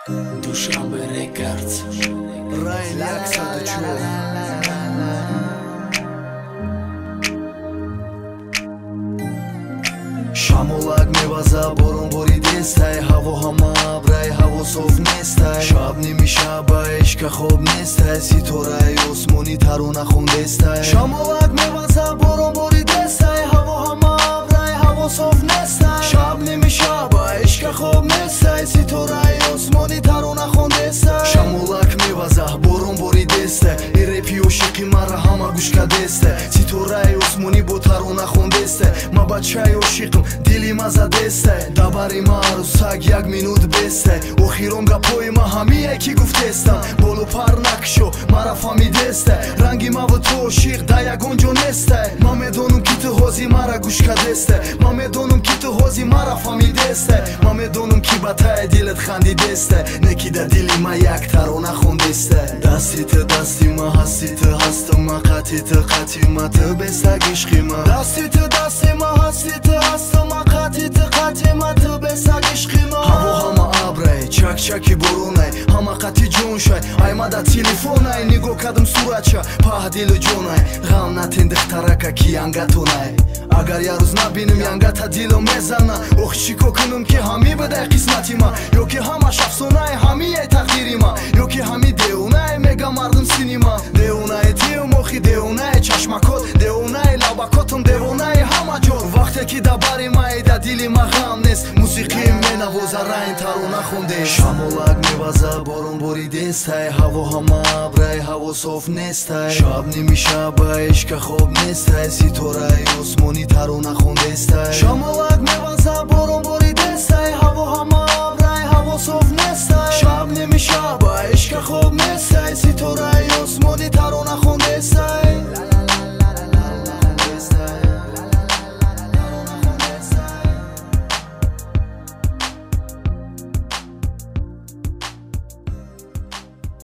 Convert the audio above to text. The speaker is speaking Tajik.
Dushanbe Records Ryan Yaksa Шамолак меваза борон боридестай ҳаво ҳама абрай ҳавософ нестай шаб нимишаба ишка хоб нестай ситораи осмони тарона хондестай Шамолак меваза борон боридестай ҳаво ҳама абрай ҳавософ нестай шаб нимишаба ишка хоб нестай ситораи осмони тарона хондестай Шамолак меваза борон боридестай ирепи ошиқи мара ҳама гӯшка дестай ситораи осмони бо тарона хондестай ма бачаи ошиқм дили ма задестай дабари ма арусак як минут бестай охирон гапои ма ҳамие ки гуфтестам болу пар накшо мара фамидестай ранги маву ту ошиқ да ягон ҷо нестай ма медонам ки ту ҳози мара гӯшка дестай ма медонам ки ту ҳози мара фамидестай ма медонам ки ба таи дилат хандидестай не ки да дили ма як тарона хондестай дасти ту дасти ма ҳасти ту ҳасту ма қати ту қати ма ту бестак ишқи ма дасти ту дасти ма ҳасти ту ҳасту ма қати ту қати ма ту бестак ишқи ма ҳаво ҳама абрай чакчаки боронай ҳама қати ҷоншай ай ма да телефонай нигоҳ кардам суратча паҳ дилу ҷонай ғам натен духтарака ки янгатонай агар як рӯз набинам янгата дило мезана ох чӣ ко кунам ки ҳамӣ бидай қисмати ма ё ки ҳамаш афсонаи ҳамие тақдири ма ё ки ҳамӣ деонае мега мардум синима деонаи тиум охи деонаи чашмакот деонаи лабакотам девонаи ҳама ҷо вақте ки да бари маи да дили ма ғам нест мусиқим менавоза райн тарона хонде шамолак меваза борон боридестай ҳаво ҳама абрай ҳавософ нестай шаб нимишаба ишка хоб нестай ситораи осмони тарона хондестай шамолак меваза борон боридестай ҳаво ҳама абрай ҳавософ нестай шаб нимишаба ишка хоб нестай ситораи осмони тарона хондестай